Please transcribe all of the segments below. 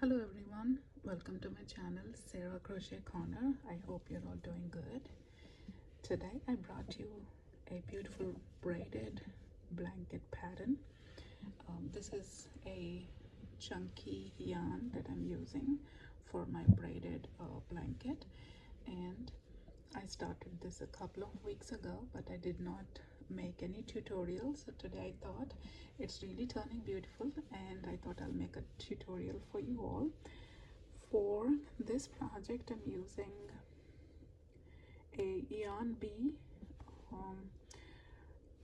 Hello everyone, welcome to my channel Sarah Crochet Corner. I hope you're all doing good. Today I brought you a beautiful braided blanket pattern. This is a chunky yarn that I'm using for my braided blanket, and I started this a couple of weeks ago, but I did not make any tutorials. So today I thought it's really turning beautiful, and I thought I'll make a tutorial for you all. For this project I'm using a yarn bee,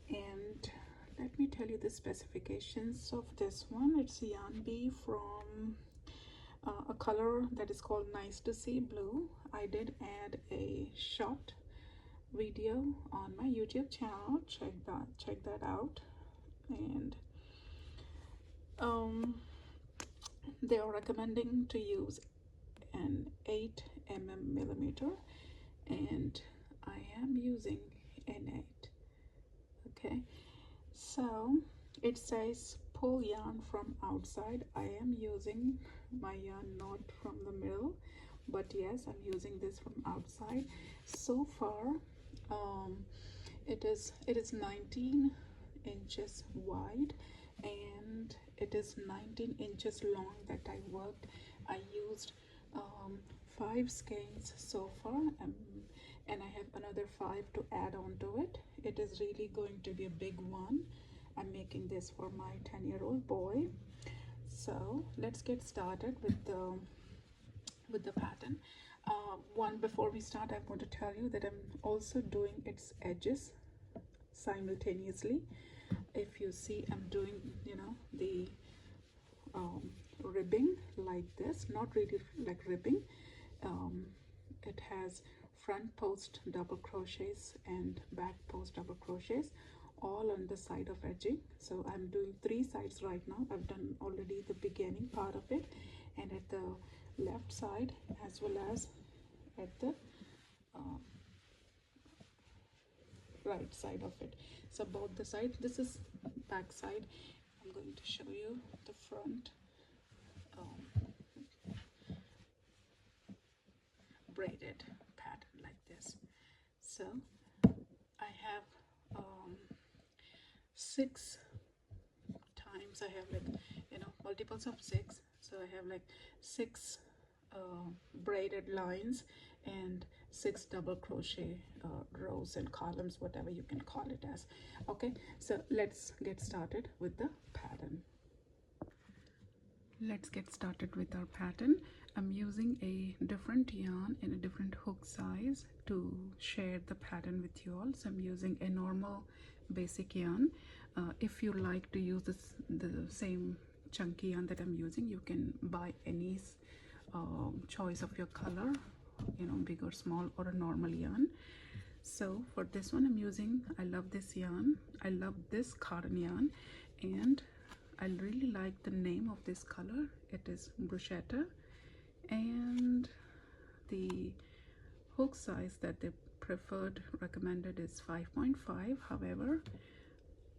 and let me tell you the specifications of this one. It's a yarn bee from a color that is called Nice to See Blue. I did add a short video on my YouTube channel. Check that out. And they are recommending to use an 8 millimeter, and I am using an 8. Okay, so it says pull yarn from outside. I am using my yarn not from the middle, but yes, I'm using this from outside. So far it is 19 inches wide and it is 19 inches long that I worked. I used 5 skeins so far, and I have another 5 to add on to it. It is really going to be a big one. I'm making this for my 10-year-old boy. So let's get started with the pattern. Before we start, I'm going to tell you that I'm also doing its edges simultaneously. If you see, I'm doing the ribbing like this, not really like ribbing. It has front post double crochets and back post double crochets all on the side of edging. So I'm doing 3 sides right now. I've done already the beginning part of it, and at the left side as well as at the right side of it. So both the sides. This is back side. I'm going to show you the front braided pattern like this. So I have 6 times. I have like multiples of 6. So I have like 6 braided lines and 6 double crochet rows and columns, whatever you can call it as. Okay, so let's get started with the pattern. Let's get started with our pattern. I'm using a different yarn in a different hook size to share the pattern with you all. So I'm using a normal basic yarn. If you like to use the same chunky yarn that I'm using, you can buy any choice of your color, big or small, or a normal yarn. So for this one I'm using, I love this yarn, I love this cotton yarn, and I really like the name of this color. It is bruschetta, and the hook size that they recommended is 5.5. However,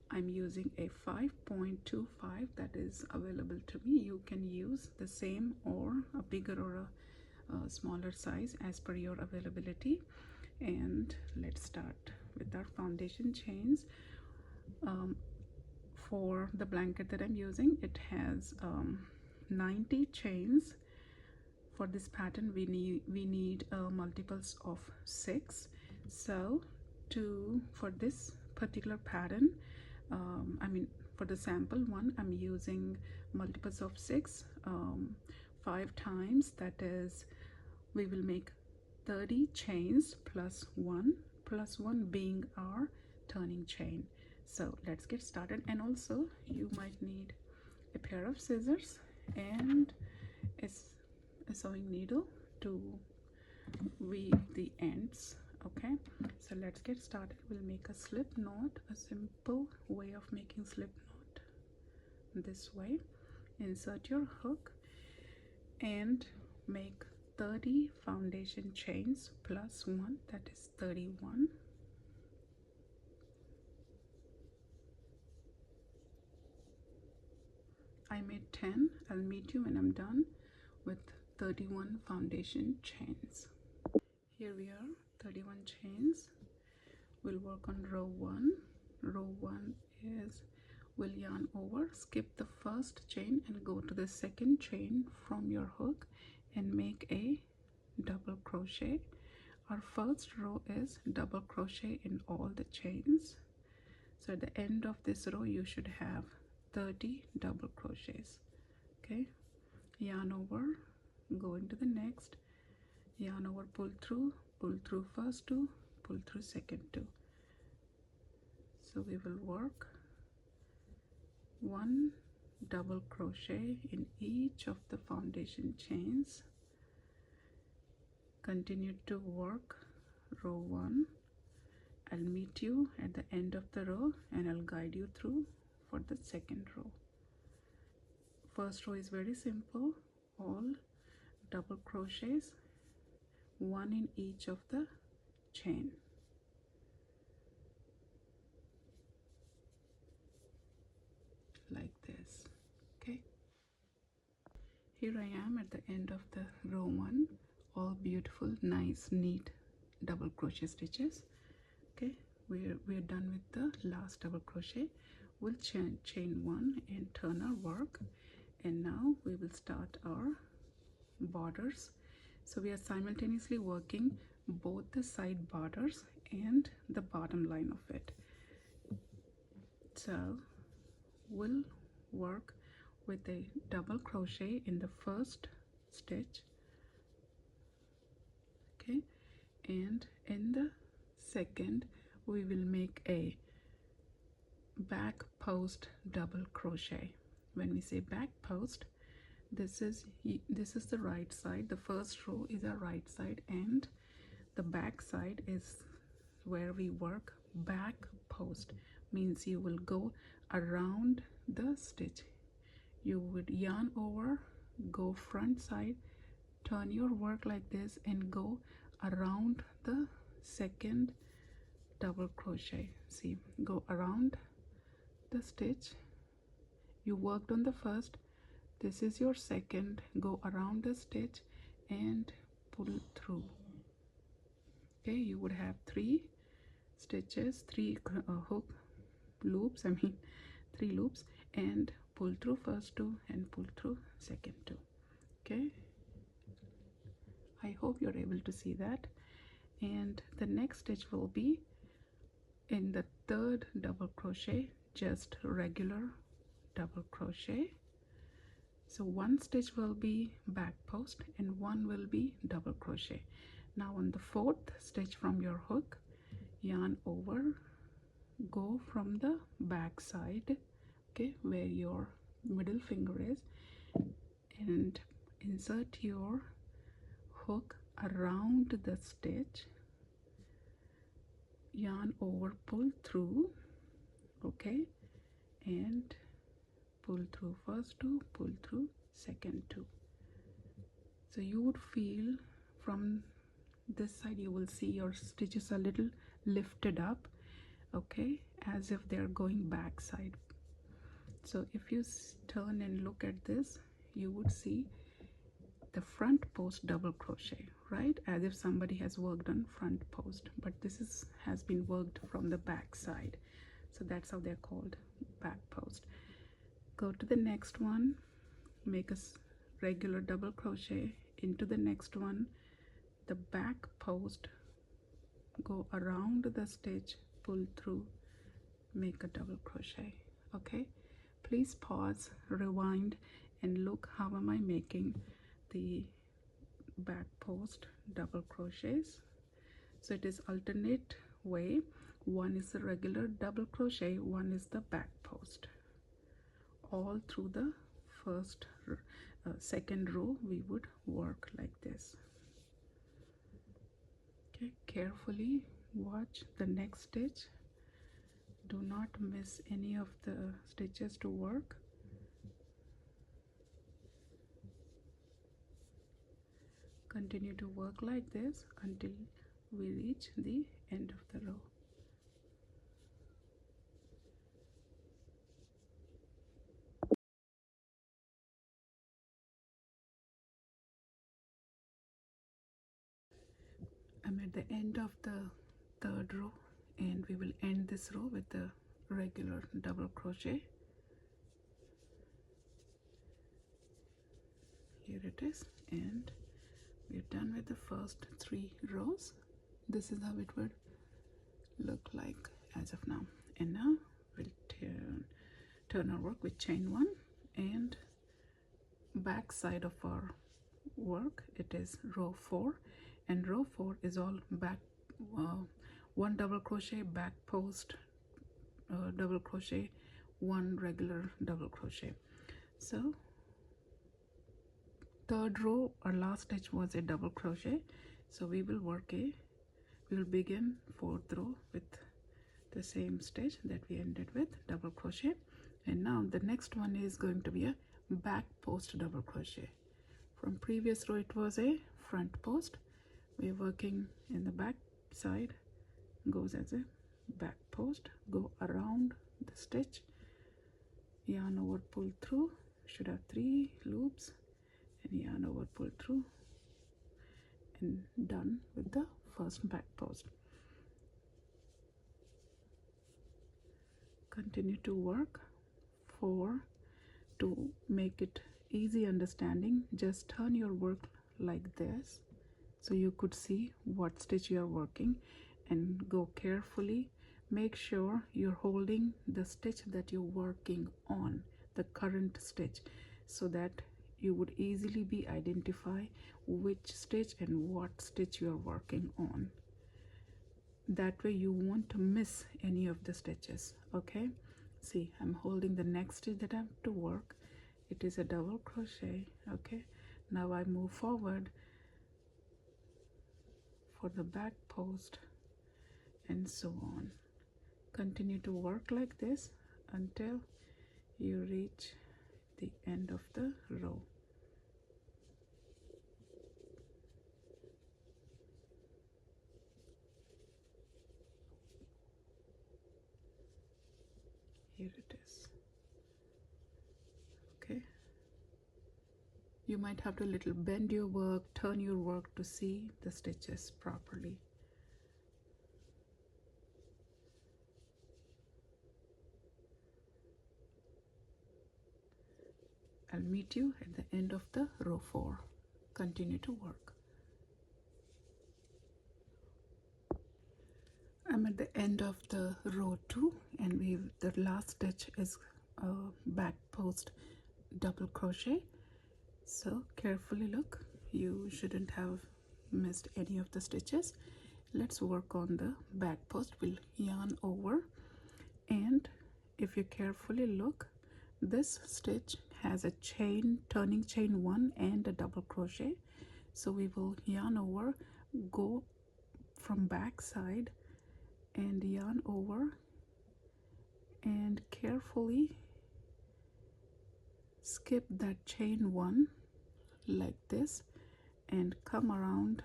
I'm using a 5.25 that is available to me. You can use the same or a bigger or a smaller size as per your availability. And let's start with our foundation chains. For the blanket that I'm using, it has 90 chains. For this pattern we need multiples of 6. So for this particular pattern, for the sample one, I'm using multiples of 6 5 times. That is, we will make 30 chains plus 1 being our turning chain. So let's get started. And also you might need a pair of scissors and a sewing needle to weave the ends. Okay, so let's get started. We'll make a slip knot, a simple way of making slip knot. This way, insert your hook and make 30 foundation chains plus 1, that is 31. I made 10. I'll meet you when I'm done. with 31 foundation chains. Here we are, 31 chains. We'll work on row 1. Row 1 is we'll yarn over, skip the first chain and go to the second chain from your hook and make a double crochet. Our first row is double crochet in all the chains. So at the end of this row you should have 30 double crochets. Okay, yarn over, go into the next, yarn over, pull through first two, pull through second two. So we will work one double crochet in each of the foundation chains. Continue to work row 1. I'll meet you at the end of the row and I'll guide you through for the second row. First row is very simple, all double crochets, one in each of the chain. Like this. Okay, here I am at the end of the row 1, all beautiful, nice, neat double crochet stitches. Okay, we're done with the last double crochet. We'll chain 1 and turn our work, and now we will start our borders. So we are simultaneously working both the side borders and the bottom line of it. So we'll work with a double crochet in the first stitch, okay, and in the second we will make a back post double crochet. When we say back post, this is the right side. The first row is our right side and the back side is where we work. Back post means you will go around the stitch. You would yarn over, go front side, turn your work like this and go around the second double crochet. See, go around the stitch. You worked on the first, this is your second, go around the stitch and pull through. Okay, you would have 3 stitches, 3 hook loops, 3 loops, and pull through first 2 and pull through second 2. Okay, I hope you're able to see that. And the next stitch will be in the third double crochet, just regular double crochet. So one stitch will be back post and one will be double crochet. Now on the fourth stitch from your hook, yarn over, go from the back side, okay, where your middle finger is, and insert your hook around the stitch, yarn over, pull through, okay, and pull through first 2, pull through second 2. So you would feel from this side, you will see your stitches a little lifted up, okay, as if they're going back side. So if you turn and look at this, you would see the front post double crochet, right, as if somebody has worked on front post, but this has been worked from the back side. So that's how they're called, back post. Go to the next one, make a regular double crochet into the next one, the back post, go around the stitch, pull through, make a double crochet. Okay, please pause, rewind, and look how am I making the back post double crochets. So it is alternate way. One is the regular double crochet, one is the back post. All through the second row we would work like this. Okay, carefully watch the next stitch. Do not miss any of the stitches to work. Continue to work like this until we reach the end of the row. I'm at the end of the third row, and we will end this row with the regular double crochet. Here it is, and we're done with the first 3 rows. This is how it would look like as of now. And now we'll turn our work with chain 1, and back side of our work, it is row 4, and row 4 is all back, 1 double crochet, back post, double crochet, 1 regular double crochet. So third row, our last stitch was a double crochet, so we will begin 4th row with the same stitch that we ended with, double crochet. And now the next one is going to be a back post double crochet. From previous row it was a front post. We're working in the back side, goes as a back post, go around the stitch, yarn over, pull through, should have 3 loops, and yarn over, pull through, and done with the first back post. Continue to work. To make it easy understanding, just turn your work like this so you could see what stitch you are working, and go carefully. Make sure you're holding the stitch that you're working on, the current stitch, so that you would easily be identify which stitch and what stitch you are working on. That way you won't miss any of the stitches. Okay, see, I'm holding the next stitch that I have to work. It is a double crochet. Okay, now I move forward for the back post, and so on. Continue to work like this until you reach the end of the row. Here it is. Okay, you might have to little bend your work, turn your work to see the stitches properly. I'll meet you at the end of the row 4. Continue to work. I'm at the end of the row 2, and the last stitch is a back post double crochet. So carefully look, you shouldn't have missed any of the stitches. Let's work on the back post. We'll yarn over, and if you carefully look, this stitch has a chain, turning chain 1 and a double crochet. So we will yarn over, go from back side and yarn over, and carefully skip that chain 1 like this, and come around,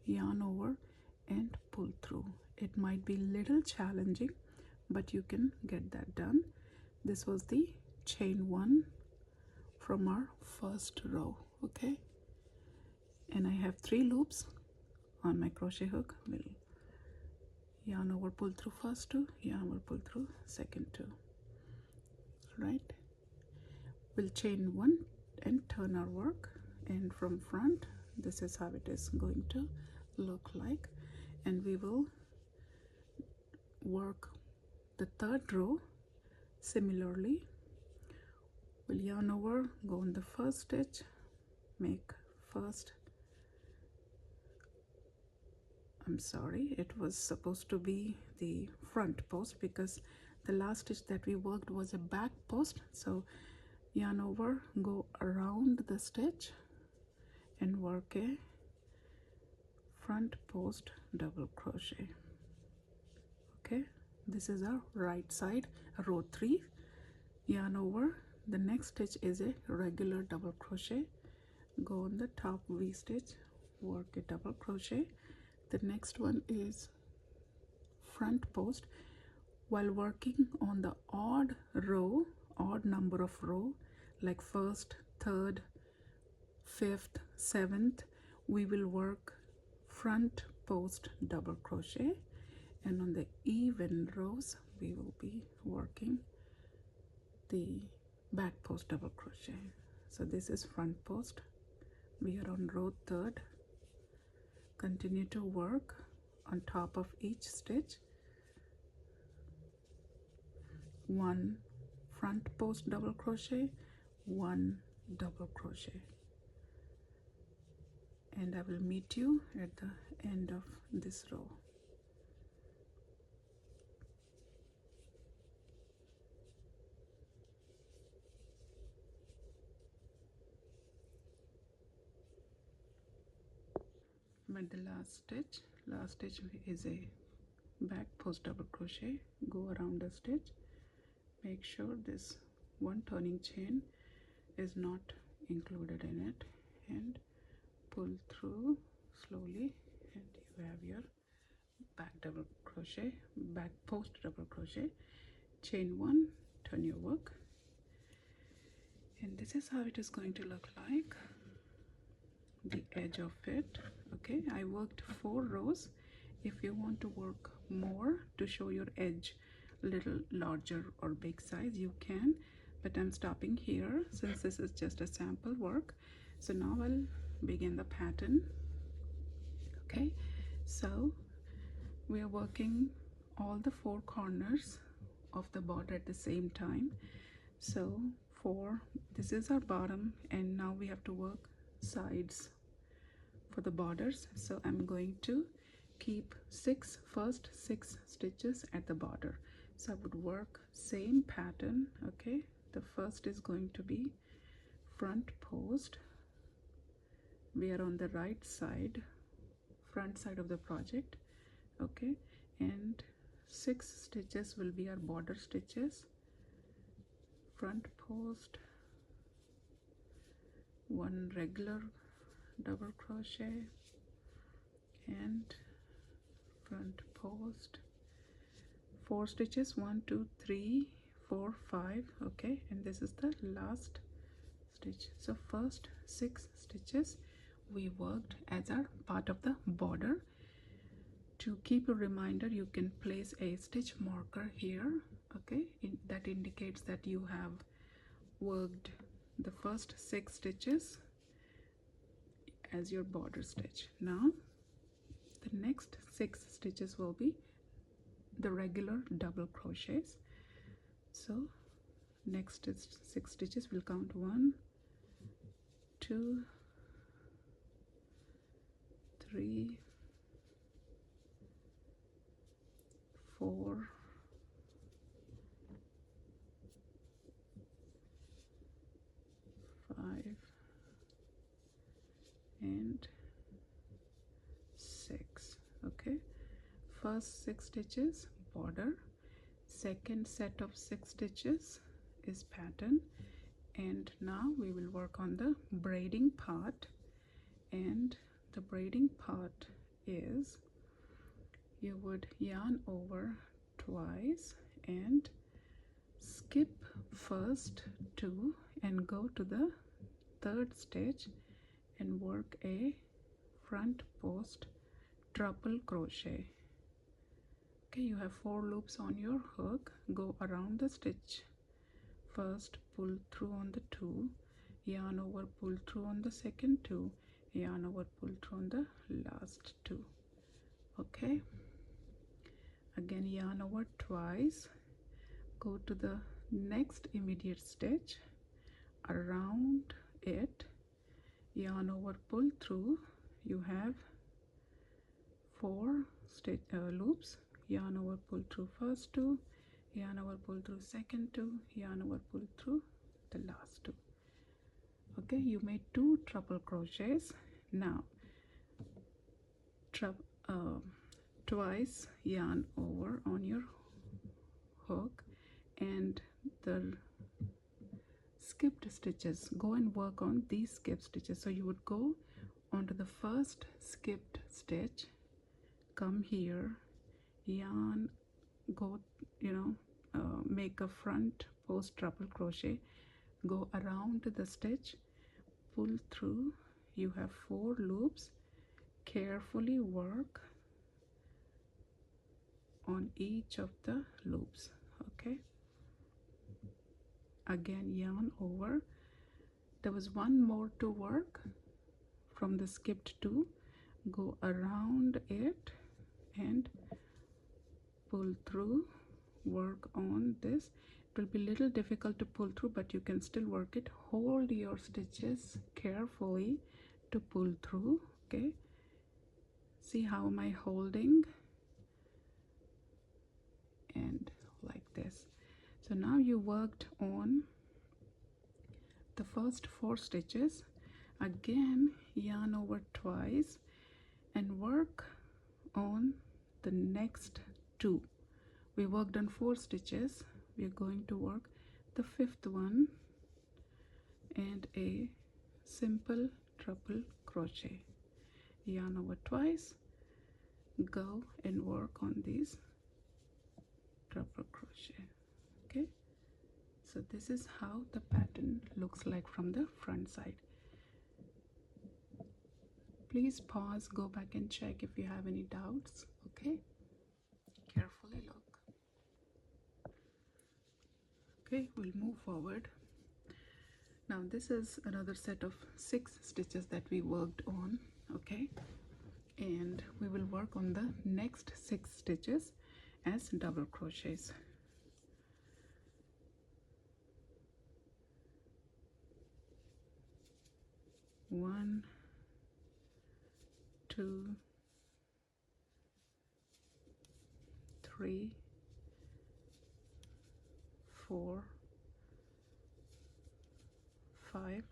yarn over, and pull through. It might be little challenging, but you can get that done. This was the chain 1 from our first row. Okay, and I have 3 loops on my crochet hook. We'll yarn over, pull through first 2, yarn over, pull through second 2. Right, we'll chain 1 and turn our work, and from front this is how it is going to look like. And we will work the third row similarly. We'll yarn over, go on the first stitch, make first, I'm sorry, it was supposed to be the front post because the last stitch that we worked was a back post. So yarn over, go around the stitch, and work a front post double crochet. Okay, this is our right side, row 3. Yarn over, the next stitch is a regular double crochet, go on the top V stitch, work a double crochet. The next one is front post. While working on the odd number of row, like first, third, fifth, seventh, we will work front post double crochet, and on the even rows we will be working the back post double crochet. So this is front post. We are on row 3rd. Continue to work on top of each stitch. 1 front post double crochet, 1 double crochet, and I will meet you at the end of this row. But the last stitch is a back post double crochet. Go around the stitch, make sure this one turning chain is not included in it, and pull through slowly, and you have your back double crochet, back post double crochet, chain 1, turn your work, and this is how it is going to look like, the edge of it. Okay, I worked 4 rows. If you want to work more to show your edge a little larger or big size, you can, but I'm stopping here since this is just a sample work. So now I'll begin the pattern. Okay, so we are working all the 4 corners of the border at the same time. So this is our bottom, and now we have to work sides for the borders. So I'm going to keep first 6 stitches at the border. So I would work same pattern. Okay, the first is going to be front post. We are on the right side, front side of the project. Okay, and 6 stitches will be our border stitches. Front post, 1 regular double crochet, and front post, 4 stitches, 1 2 3 4 5. Okay, and this is the last stitch. So first 6 stitches we worked as our part of the border. To keep a reminder, you can place a stitch marker here. Okay, that indicates that you have worked the first 6 stitches as your border stitch. Now the next 6 stitches will be the regular double crochets. So next 6 stitches will count 1 2 3 4 5 and 6. Okay, first 6 stitches border, second set of 6 stitches is pattern, and now we will work on the braiding part. And the braiding part is, you would yarn over twice and skip first 2 and go to the 3rd stitch and work a front post treple crochet. Okay, you have 4 loops on your hook. Go around the stitch first, pull through on the 2, yarn over, pull through on the second 2, yarn over, pull through on the last 2. Okay, again yarn over twice, go to the next immediate stitch, around it, yarn over, pull through. You have 4 loops, yarn over, pull through first 2, yarn over, pull through second 2, yarn over, pull through the last 2. Okay, you made 2 treble crochets. Now twice yarn over on your hook, and the skipped stitches, go and work on these skipped stitches. So you would go onto the first skipped stitch, come here, yarn, go, make a front post treble crochet, go around the stitch, pull through. You have 4 loops. Carefully work on each of the loops. Okay, again yarn over. There was one more to work from the skipped two. Go around it and pull through, work on this. It will be a little difficult to pull through, but you can still work it. Hold your stitches carefully to pull through. Okay, see how am I holding, and like this. So now you worked on the first 4 stitches. Again yarn over twice and work on the next 2. We worked on 4 stitches. We are going to work the 5th one and a simple treble crochet. Yarn over twice, go and work on these treble crochet. Okay, so this is how the pattern looks like from the front side. Please pause, go back and check if you have any doubts. Okay, carefully look. Okay, we'll move forward. Now this is another set of 6 stitches that we worked on. Okay, and we will work on the next 6 stitches as double crochets. One, 2, 3, 4, 5,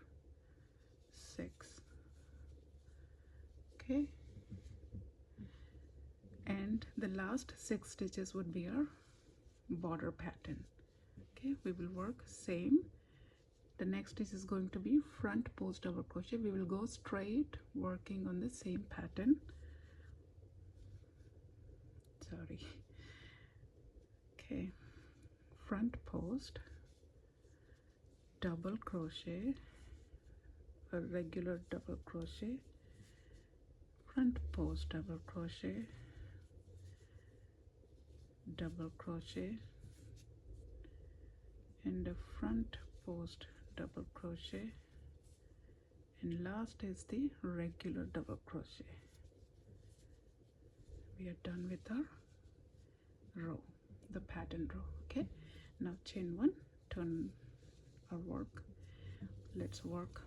6. Okay, and the last 6 stitches would be our border pattern. Okay, we will work same. The next stitch is going to be front post double crochet. We will go straight working on the same pattern. Sorry. Okay, front post double crochet, a regular double crochet, front post double crochet, double crochet, and the front post double crochet, and last is the regular double crochet. We are done with our row, the pattern row. Okay, now chain 1, turn our work. Let's work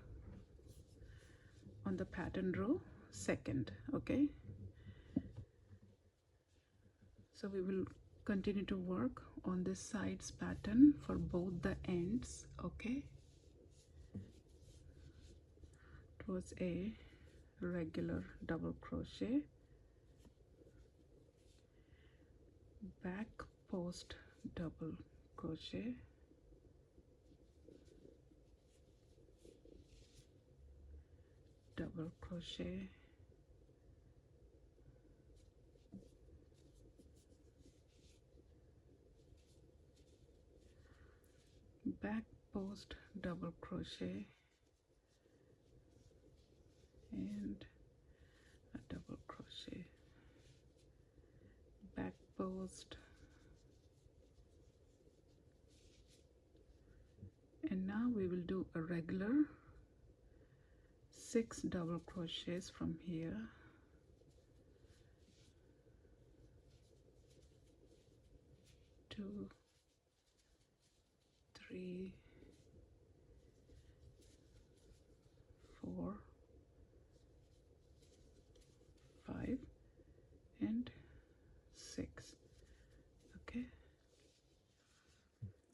on the pattern row second. Okay, so we will continue to work on this sides pattern for both the ends. Okay, it was a regular double crochet, back post double crochet, double crochet, back post double crochet, and a double crochet, back post, and now we will do a regular 6 double crochets from here. 2, 3, 4, 5, and 6. Okay,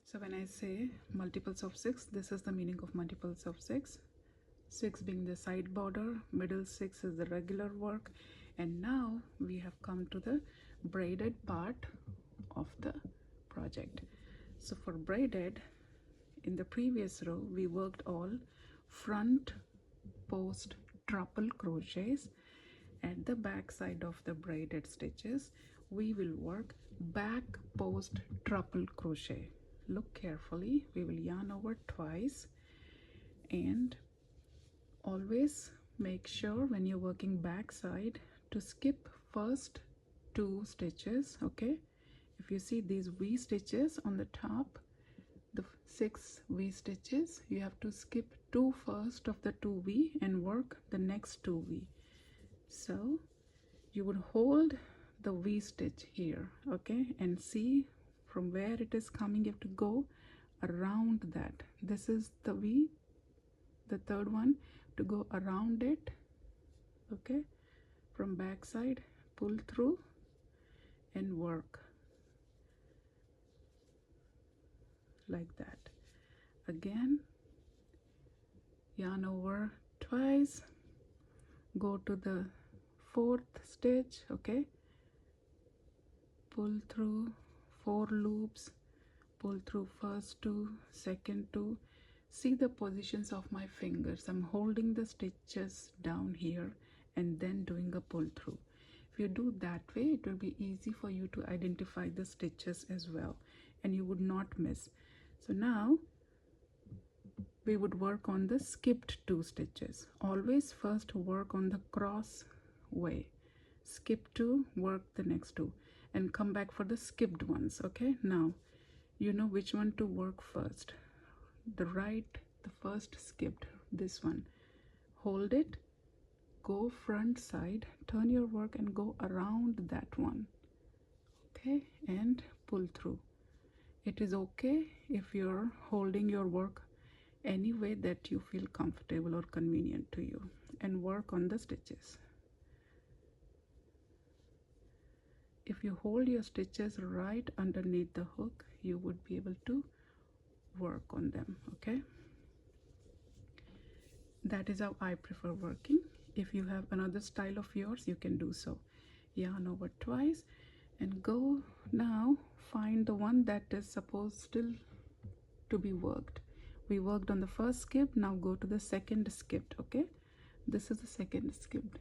so when I say multiples of 6, this is the meaning of multiples of 6. 6 being the side border, middle 6 is the regular work, and now we have come to the braided part of the project. So for braided, in the previous row we worked all front post treple crochets. At the back side of the braided stitches we will work back post treple crochet. Look carefully, we will yarn over twice, and always make sure when you're working back side to skip first 2 stitches. Okay, if you see these V stitches on the top, the 6 V stitches, you have to skip 2 first of the 2 V and work the next 2 V. So you would hold the V stitch here, okay, and see from where it is coming. You have to go around that. This is the V, the third one, to go around it, okay, from back side, pull through and work like that. Again, yarn over twice, go to the 4th stitch, okay, pull through 4 loops, pull through first 2, second 2. See the positions of my fingers. I'm holding the stitches down here and then doing a pull through. If you do that way, it will be easy for you to identify the stitches as well, and you would not miss. So now we would work on the skipped 2 stitches. Always first work on the cross way, skip 2, work the next 2, and come back for the skipped ones. Okay, now you know which one to work first. The first skipped, this one, hold it, go front side, turn your work and go around that one, okay, and pull through. It is okay if you're holding your work any way that you feel comfortable or convenient to you, and work on the stitches. If you hold your stitches right underneath the hook, you would be able to work on them, okay. That is how I prefer working. If you have another style of yours, you can do so. Yarn over twice and go. Now find the one that is supposed still to be worked. We worked on the first skip, now go to the second skip, okay. This is the second skip.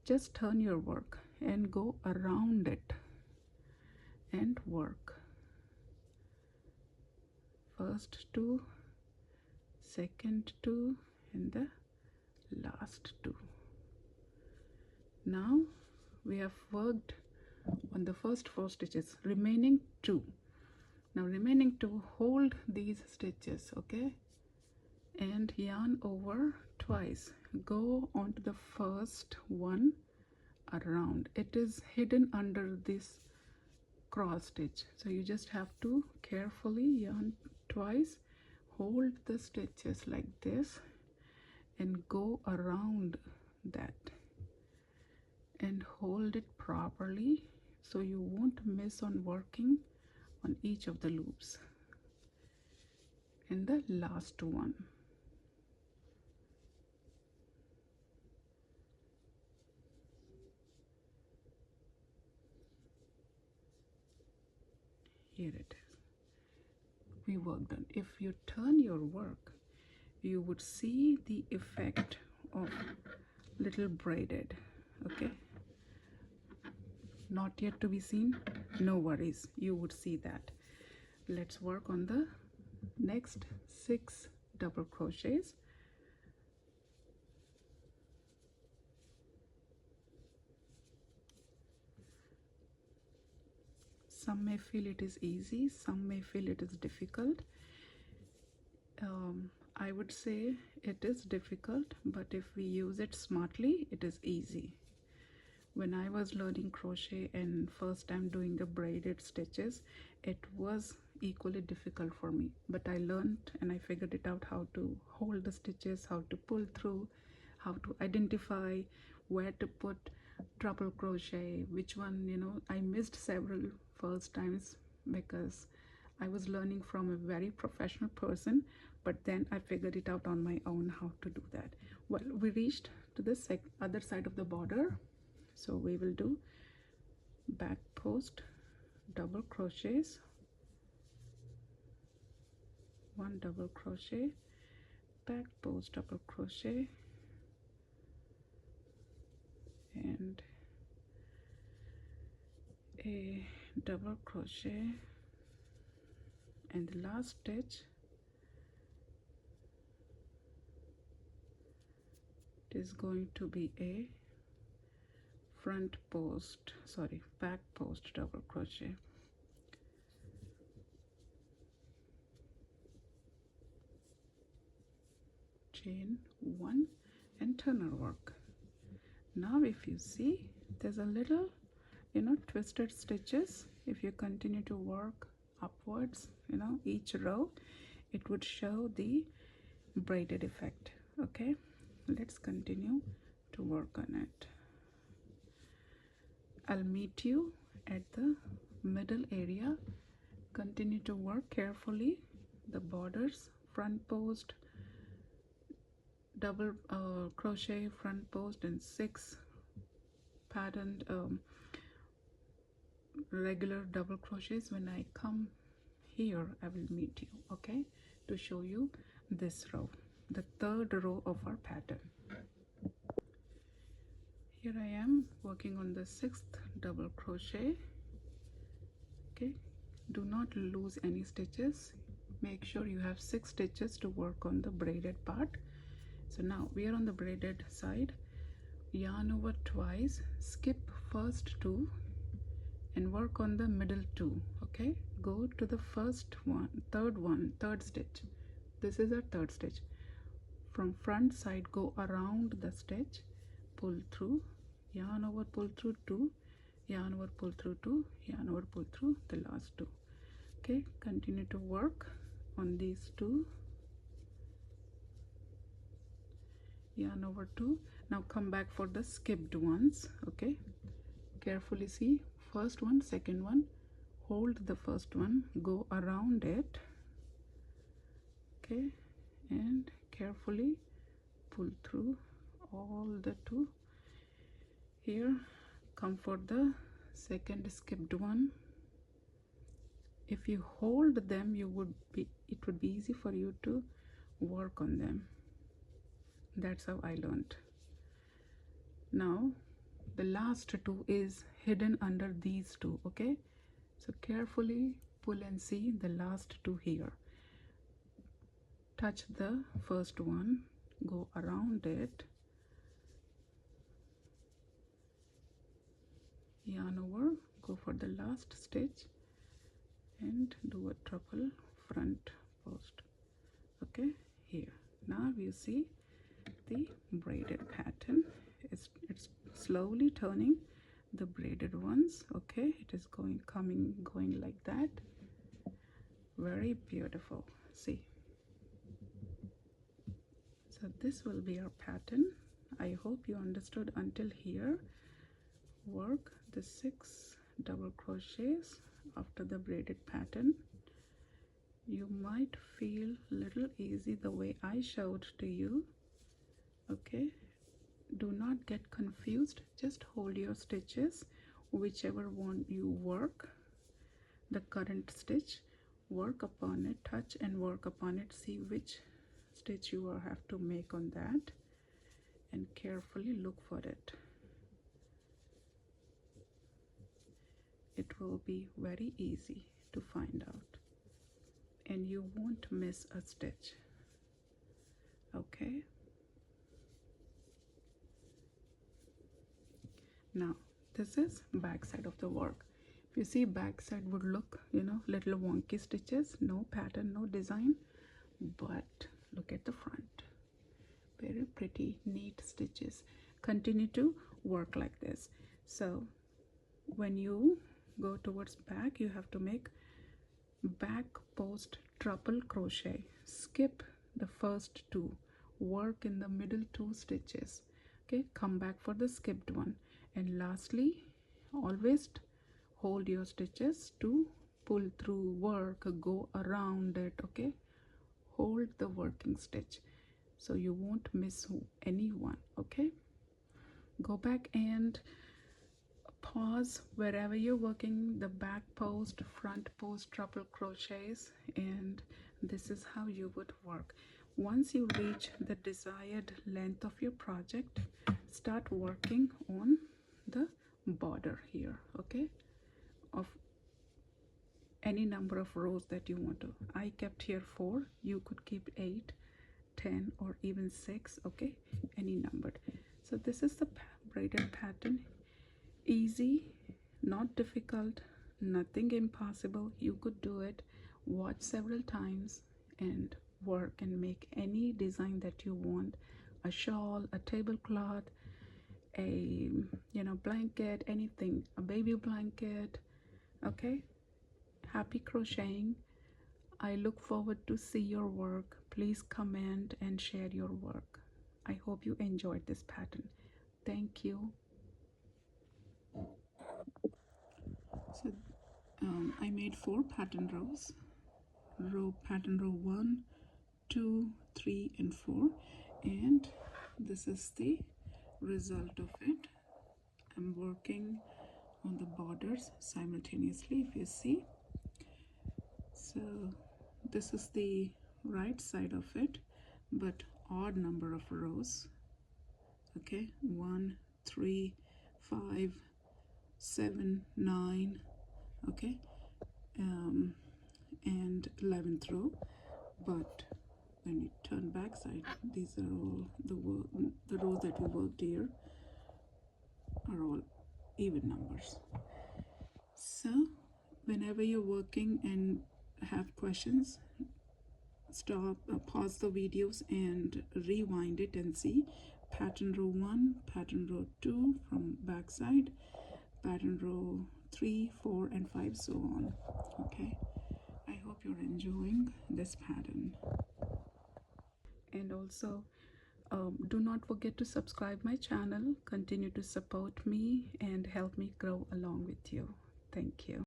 Just turn your work and go around it and work. First 2, second 2, and the last 2. Now we have worked on the first 4 stitches, remaining 2. Now remaining 2, hold these stitches, okay, and yarn over twice, go on to the first one around. It is hidden under this cross stitch, so you just have to carefully yarn twice, hold the stitches like this and go around that and hold it properly so you won't miss on working on each of the loops. And the last one, here it is, we worked on. If you turn your work, you would see the effect of little braided, okay, not yet to be seen, no worries, you would see that. Let's work on the next 6 double crochets. Some may feel it is easy, some may feel it is difficult. I would say it is difficult, but if we use it smartly, it is easy. When I was learning crochet and first time doing the braided stitches, it was equally difficult for me, but I learned and I figured it out how to hold the stitches, how to pull through, how to identify where to put treble crochet, which one, you know, I missed several first times because I was learning from a very professional person, but then I figured it out on my own how to do that. Well, we reached to the other side of the border, so we will do back post double crochets, 1 double crochet, back post double crochet, and a double crochet, and the last stitch is going to be a back post double crochet. chain 1 and turn our work. Now if you see, there's a little twisted stitches. If you continue to work upwards, each row, it would show the braided effect. Okay, let's continue to work on it. I'll meet you at the middle area. Continue to work carefully the borders, front post, double crochet, front post, and 6 patterned regular double crochets. When I come here, I will meet you, okay, to show you this row, the 3rd row of our pattern. Here I am working on the 6th double crochet. Okay, do not lose any stitches. Make sure you have 6 stitches to work on the braided part. So now we are on the braided side. Yarn over twice, skip first 2 and work on the middle 2. Okay, go to the first one, third stitch. This is our 3rd stitch. From front side, go around the stitch, pull through, yarn over, pull through 2, yarn over, pull through 2, yarn over, pull through the last 2. Okay, continue to work on these 2, yarn over 2. Now come back for the skipped ones. Okay, carefully see, first one, second one, hold the first one, go around it. Okay, and carefully pull through all the 2. Here, come for the second skipped one. If you hold them, it would be easy for you to work on them. That's how I learned. Now the last 2 is hidden under these 2. Okay, so carefully pull and see the last 2 here. Touch the first one, go around it, yarn over, go for the last stitch and do a treple front post. Okay, here now you see the braided pattern. It's slowly turning the braided ones. Okay, it is going like that. Very beautiful. See, so this will be our pattern. I hope you understood until here. Work the 6 double crochets after the braided pattern. You might feel little easy the way I showed to you. Okay, do not get confused, just hold your stitches, whichever one you work, the current stitch, work upon it, touch and work upon it, see which stitch you will have to make on that, and carefully look for it. It will be very easy to find out and you won't miss a stitch. Okay, now this is back side of the work. If you see, back side would look little wonky stitches, no pattern, no design, but look at the front, very pretty neat stitches. Continue to work like this. So when you go towards back, you have to make back post treple crochet, skip the first 2, work in the middle 2 stitches. Okay, come back for the skipped one, and lastly always hold your stitches to pull through, work, go around it. Okay, hold the working stitch so you won't miss any one. Okay, go back and pause wherever you're working the back post, front post, treble crochets, and this is how you would work. Once you reach the desired length of your project, start working on the border here, okay, of any number of rows that you want to. I kept here 4, you could keep 8, 10, or even 6, okay, any numbered. So this is the braided pattern. Easy, not difficult, nothing impossible. You could do it. Watch several times and work and make any design that you want, a shawl, a tablecloth, a blanket, anything, a baby blanket. Okay, happy crocheting. I look forward to see your work. Please comment and share your work. I hope you enjoyed this pattern. Thank you. So I made 4 pattern rows. Pattern row 1, 2, 3 and 4, and this is the result of it. I'm working on the borders simultaneously, if you see. So this is the right side of it, but odd number of rows. Okay, 1, 3, 5, 7, 9. Okay, and 11th row. But when you turn back side, these are all the rows that we worked here are all even numbers. So whenever you're working and have questions, stop, pause the videos and rewind it and see pattern row 1, pattern row 2 from back side, pattern row 3, 4 and 5, so on. Okay, I hope you're enjoying this pattern. And also do not forget to subscribe my channel. Continue to support me and help me grow along with you. Thank you.